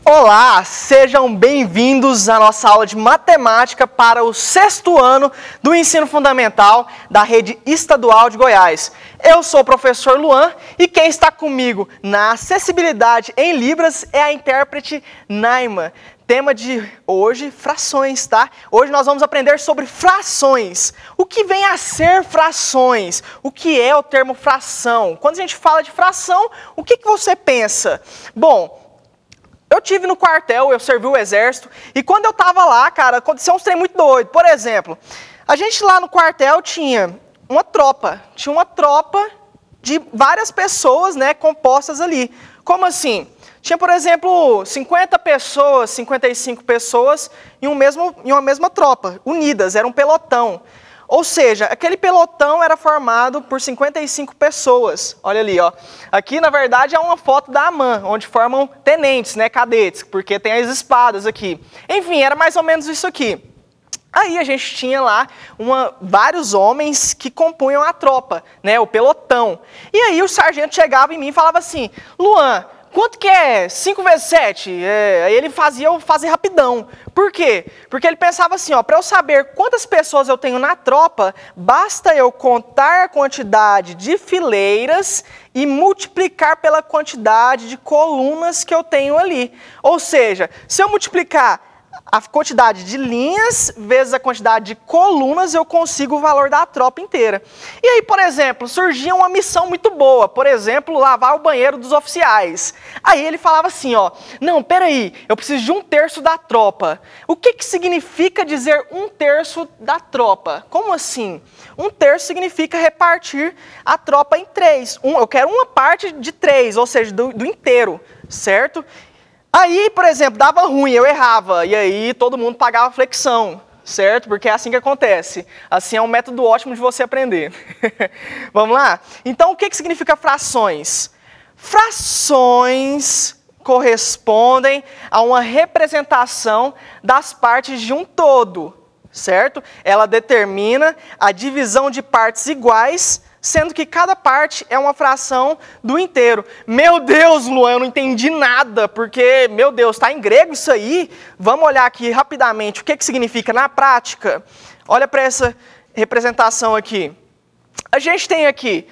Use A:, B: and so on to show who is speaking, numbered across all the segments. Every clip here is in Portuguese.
A: Olá, sejam bem-vindos à nossa aula de matemática para o 6º ano do ensino fundamental da rede estadual de Goiás. Eu sou o professor Luan e quem está comigo na acessibilidade em Libras é a intérprete Naima. Tema de hoje, frações, tá? Hoje nós vamos aprender sobre frações. O que vem a ser frações? O que é o termo fração? Quando a gente fala de fração, o que você pensa? Bom, eu tive no quartel, eu servi o exército, e quando eu estava lá, cara, aconteceu uns trem muito doido. Por exemplo, a gente lá no quartel tinha uma tropa de várias pessoas, né, compostas ali. Como assim? Tinha, por exemplo, 50 pessoas, 55 pessoas em uma mesma tropa, unidas, era um pelotão. Ou seja, aquele pelotão era formado por 55 pessoas. Olha ali, ó. Aqui, na verdade, é uma foto da AMAN, onde formam tenentes, né, cadetes, porque tem as espadas aqui. Enfim, era mais ou menos isso aqui. Aí a gente tinha lá vários homens que compunham a tropa, né, o pelotão. E aí o sargento chegava em mim e falava assim: Luan, quanto que é 5 vezes 7? Aí ele fazia eu fazer rapidão. Por quê? Porque ele pensava assim, ó, para eu saber quantas pessoas eu tenho na tropa, basta eu contar a quantidade de fileiras e multiplicar pela quantidade de colunas que eu tenho ali. Ou seja, se eu multiplicar a quantidade de linhas vezes a quantidade de colunas, eu consigo o valor da tropa inteira. E aí, por exemplo, surgia uma missão muito boa, por exemplo, lavar o banheiro dos oficiais. Aí ele falava assim, ó, não, peraí, eu preciso de 1/3 da tropa. O que significa dizer 1/3 da tropa? Como assim? 1/3 significa repartir a tropa em 3. Eu quero uma parte de 3, ou seja, do inteiro, certo? Aí, por exemplo, dava ruim, eu errava, e aí todo mundo pagava flexão, certo? Porque é assim que acontece. Assim é um método ótimo de você aprender. Vamos lá? Então, o que significa frações? Frações correspondem a uma representação das partes de um todo, certo? Ela determina a divisão de partes iguais, sendo que cada parte é uma fração do inteiro. Meu Deus, Luan, eu não entendi nada, porque, meu Deus, está em grego isso aí? Vamos olhar aqui rapidamente o que significa na prática. Olha para essa representação aqui. A gente tem aqui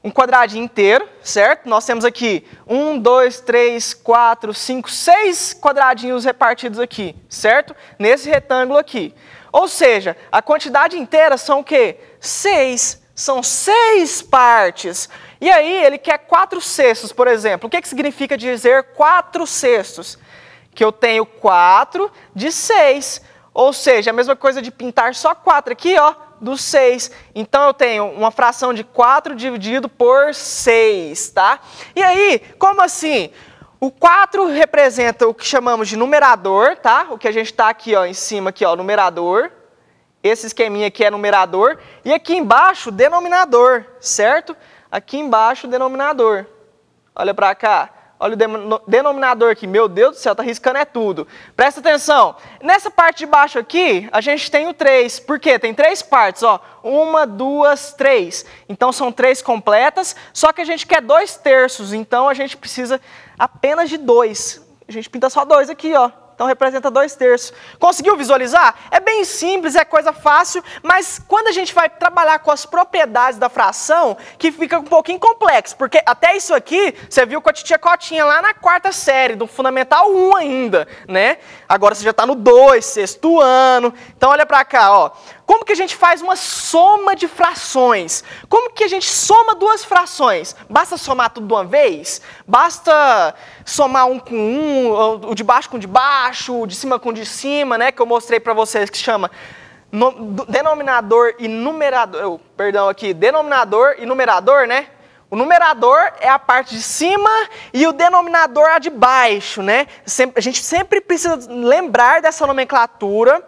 A: um quadradinho inteiro, certo? Nós temos aqui 1, 2, 3, 4, 5, 6 quadradinhos repartidos aqui, certo? Nesse retângulo aqui. Ou seja, a quantidade inteira são o quê? 6. São 6 partes. E aí ele quer 4/6, por exemplo. O que significa dizer 4/6? Que eu tenho 4 de 6. Ou seja, a mesma coisa de pintar só 4 aqui, ó, dos 6. Então eu tenho uma fração de 4 dividido por 6, tá? E aí, como assim? O 4 representa o que chamamos de numerador, tá? O que a gente está aqui, ó, em cima, aqui, ó, numerador. Esse esqueminha aqui é numerador, e aqui embaixo, denominador, certo? Aqui embaixo, denominador. Olha para cá, olha o denominador aqui, meu Deus do céu, tá riscando é tudo. Presta atenção, nessa parte de baixo aqui, a gente tem o 3, por quê? Tem 3 partes, ó, 1, 2, 3. Então são 3 completas, só que a gente quer 2/3, então a gente precisa apenas de 2. A gente pinta só 2 aqui, ó. Então representa 2/3. Conseguiu visualizar? É bem simples, é coisa fácil, mas quando a gente vai trabalhar com as propriedades da fração, que fica um pouquinho complexo, porque até isso aqui, você viu com a titia Cotinha lá na 4ª série, do Fundamental 1 ainda, né? Agora você já está no 2, 6º ano. Então olha para cá, ó. Como que a gente faz uma soma de frações? Como que a gente soma 2 frações? Basta somar tudo de uma vez? Basta somar um com um, o de baixo com o de baixo, o de cima com o de cima, né? Que eu mostrei para vocês, que chama denominador e numerador. Denominador e numerador, né? O numerador é a parte de cima e o denominador é a de baixo, né? A gente sempre precisa lembrar dessa nomenclatura,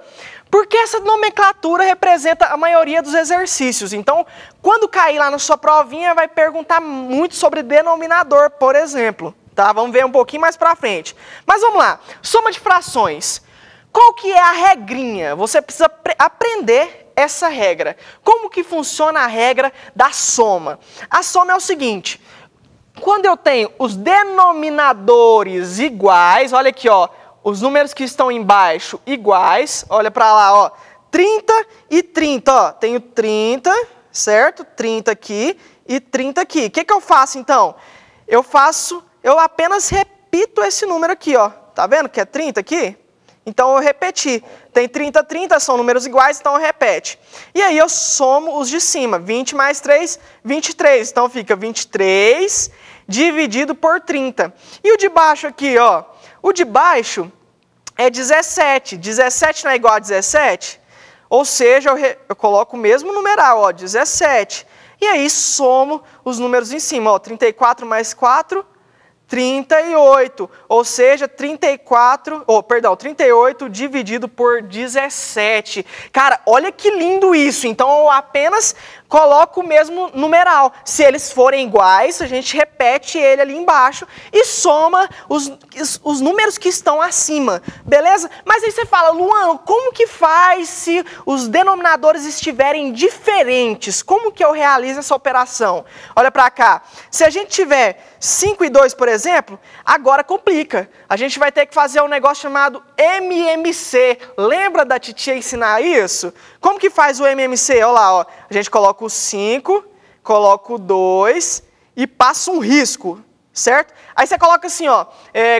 A: porque essa nomenclatura representa a maioria dos exercícios. Então, quando cair lá na sua provinha, vai perguntar muito sobre denominador, por exemplo. Tá? Vamos ver um pouquinho mais para frente. Mas vamos lá. Soma de frações. Qual que é a regrinha? Você precisa aprender essa regra. Como que funciona a regra da soma? A soma é o seguinte. Quando eu tenho os denominadores iguais, olha aqui, ó, os números que estão embaixo iguais, olha para lá, ó, 30 e 30, ó, tenho 30, certo? 30 aqui e 30 aqui. O que que eu faço então? Eu apenas repito esse número aqui, ó, tá vendo que é 30 aqui? Então eu repeti, tem 30, 30, são números iguais, então eu repete. E aí eu somo os de cima, 20 mais 3, 23, então fica 23 dividido por 30. E o de baixo aqui, ó, o de baixo é 17, 17 não é igual a 17? Ou seja, eu coloco o mesmo numeral, ó, 17. E aí somo os números em cima, ó, 34 mais 4, 38, ou seja, 38 dividido por 17. Cara, olha que lindo isso. Então eu apenas coloco o mesmo numeral. Se eles forem iguais, a gente repete ele ali embaixo e soma os números que estão acima, beleza? Mas aí você fala, Luan, como que faz se os denominadores estiverem diferentes? Como que eu realizo essa operação? Olha para cá. Se a gente tiver 5 e 2, por exemplo, agora complica. A gente vai ter que fazer um negócio chamado MMC. Lembra da titia ensinar isso? Como que faz o MMC? Olha lá, ó. A gente coloca o 5, coloca o 2 e passa um risco, certo? Aí você coloca assim, ó,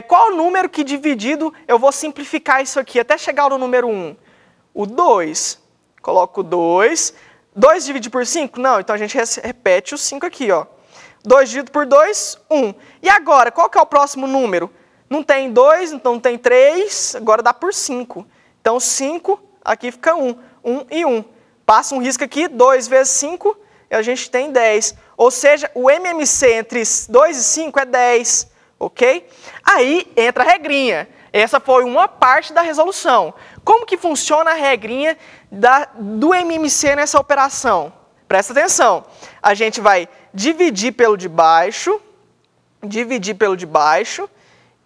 A: qual o número que dividido eu vou simplificar isso aqui até chegar no número 1? O 2. Coloco o 2. 2 dividido por 5? Não, então a gente repete o 5 aqui, ó. 2 dividido por 2, 1. E agora, qual que é o próximo número? Não tem 2, então não tem 3, agora dá por 5. Então 5, aqui fica 1. 1 e 1. Passa um risco aqui, 2 vezes 5, e a gente tem 10. Ou seja, o MMC entre 2 e 5 é 10, ok? Aí entra a regrinha. Essa foi uma parte da resolução. Como que funciona a regrinha do MMC nessa operação? Presta atenção. A gente vai dividir pelo de baixo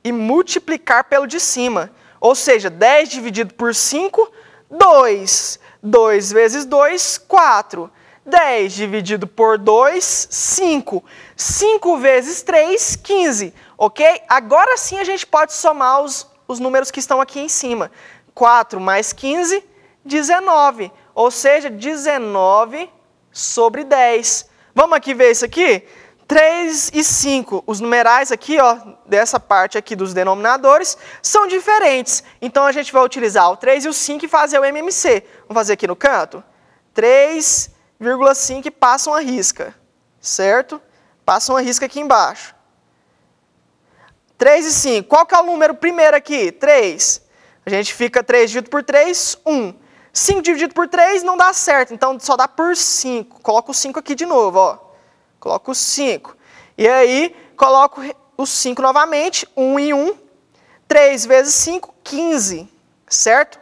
A: e multiplicar pelo de cima. Ou seja, 10 dividido por 5, 2. 2 vezes 2, 4. 10 dividido por 2, 5. 5 vezes 3, 15. Ok? Agora sim a gente pode somar os números que estão aqui em cima. 4 mais 15, 19. Ou seja, 19 sobre 10. Vamos aqui ver isso aqui? 3 e 5, os numerais aqui, ó, dessa parte aqui dos denominadores, são diferentes. Então a gente vai utilizar o 3 e o 5 e fazer o MMC. Vamos fazer aqui no canto? 3,5 e passam a risca, certo? Passam a risca aqui embaixo. 3 e 5, qual que é o número primeiro aqui? 3. A gente fica 3 dividido por 3, 1. 5 dividido por 3 não dá certo, então só dá por 5. Coloco o 5 aqui de novo, ó. Coloco o 5. E aí, coloco o 5 novamente, 1 e 1. 3 vezes 5, 15, certo?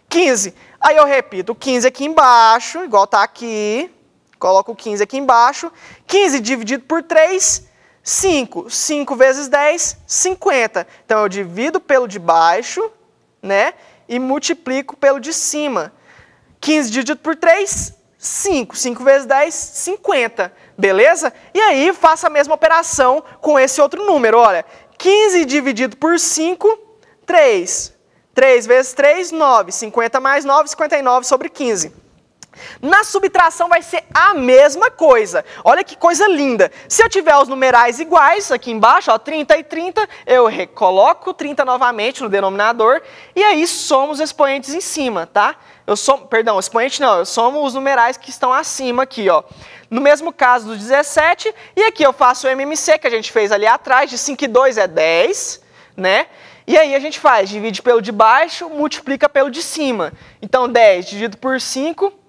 A: 15. Aí eu repito o 15 aqui embaixo, igual está aqui. Coloco o 15 aqui embaixo. 15 dividido por 3, 5. 5 vezes 10, 50. Então eu divido pelo de baixo, né? E multiplico pelo de cima. 15 dividido por 3, 5. 5 vezes 10, 50. Beleza? E aí, faça a mesma operação com esse outro número. Olha, 15 dividido por 5, 3. 3 vezes 3, 9. 50 mais 9, 59 sobre 15. Na subtração vai ser a mesma coisa. Olha que coisa linda. Se eu tiver os numerais iguais, aqui embaixo, ó, 30 e 30, eu coloco 30 novamente no denominador e aí somo os expoentes em cima, tá? Eu somo os numerais que estão acima aqui, ó. No mesmo caso do 17, e aqui eu faço o MMC que a gente fez ali atrás, de 5 e 2 é 10, né? E aí a gente faz, divide pelo de baixo, multiplica pelo de cima. Então 10 dividido por 5...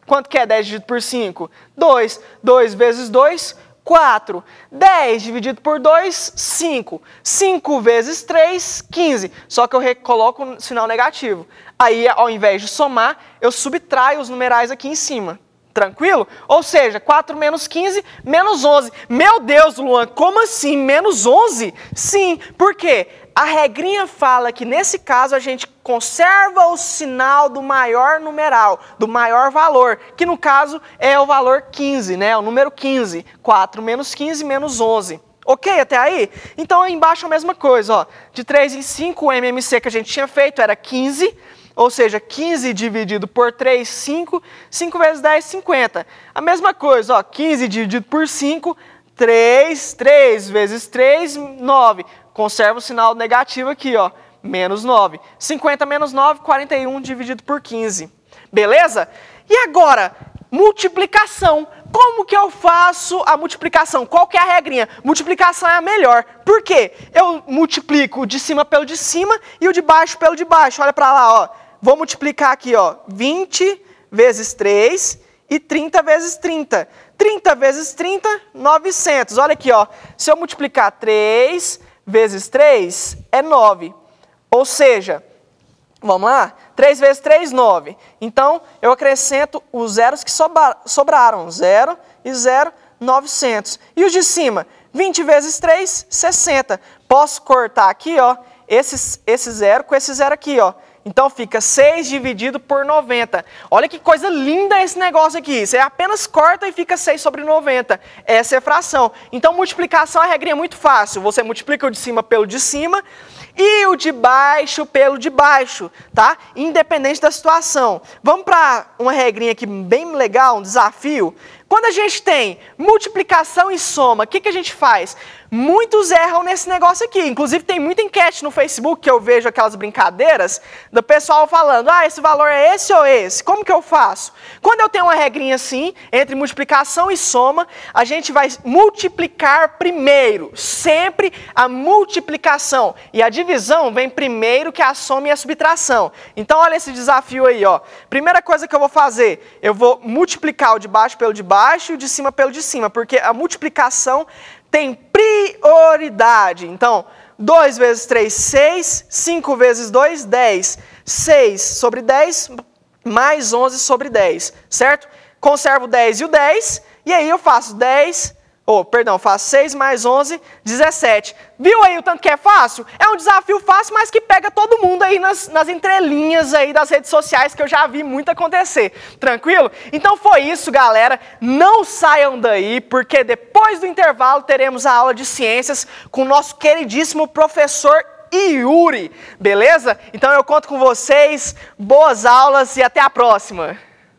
A: Quanto que é 10 dividido por 5? 2. 2 vezes 2, 4. 10 dividido por 2, 5. 5 vezes 3, 15. Só que eu coloco o sinal negativo. Aí, ao invés de somar, eu subtraio os numerais aqui em cima. Tranquilo? Ou seja, 4 menos 15, menos 11. Meu Deus, Luan, como assim? Menos 11? Sim, por quê? A regrinha fala que nesse caso a gente conserva o sinal do maior numeral, do maior valor, que no caso é o valor 15, né? O número 15. 4 menos 15, menos 11. Ok até aí? Então aí embaixo a mesma coisa, ó. De 3 em 5, o MMC que a gente tinha feito era 15, ou seja, 15 dividido por 3, 5. 5 vezes 10, 50. A mesma coisa, ó. 15 dividido por 5, 3. 3 vezes 3, 9. Conserva o sinal negativo aqui, ó. Menos 9. 50 menos 9, 41 dividido por 15. Beleza? E agora, multiplicação. Como que eu faço a multiplicação? Qual que é a regrinha? Multiplicação é a melhor. Por quê? Eu multiplico o de cima pelo de cima e o de baixo pelo de baixo. Olha para lá, ó. Vou multiplicar aqui, ó. 20 vezes 3 e 30 vezes 30. 30 vezes 30, 900. Olha aqui, ó. Se eu multiplicar 3 vezes 3 é 9. Ou seja, vamos lá? 3 vezes 3, 9. Então, eu acrescento os zeros que sobraram. 0 e 0, 900. E os de cima? 20 vezes 3, 60. Posso cortar aqui, ó, esse zero com esse zero aqui, ó. Então, fica 6 dividido por 90. Olha que coisa linda esse negócio aqui. Você apenas corta e fica 6 sobre 90. Essa é a fração. Então, multiplicação, a regrinha é muito fácil. Você multiplica o de cima pelo de cima e o de baixo pelo de baixo, tá? Independente da situação. Vamos para uma regrinha aqui bem legal, um desafio. Quando a gente tem multiplicação e soma, o que a gente faz? Muitos erram nesse negócio aqui. Inclusive, tem muita enquete no Facebook que eu vejo aquelas brincadeiras do pessoal falando, ah, esse valor é esse ou esse? Como que eu faço? Quando eu tenho uma regrinha assim, entre multiplicação e soma, a gente vai multiplicar primeiro. Sempre a multiplicação. E a divisão vem primeiro que a soma e a subtração. Então, olha esse desafio aí, ó. Primeira coisa que eu vou fazer, eu vou multiplicar o de baixo pelo de baixo e o de cima pelo de cima, porque a multiplicação tem prioridade. Então, 2 vezes 3, 6. 5 vezes 2, 10. 6 sobre 10, mais 11 sobre 10, certo? Conservo o 10 e o 10, e aí eu faço 6 mais 11, 17. Viu aí o tanto que é fácil? É um desafio fácil, mas que pega todo mundo aí nas entrelinhas aí das redes sociais, que eu já vi muito acontecer. Tranquilo? Então foi isso, galera. Não saiam daí, porque depois do intervalo teremos a aula de ciências com o nosso queridíssimo professor Yuri. Beleza? Então eu conto com vocês. Boas aulas e até a próxima.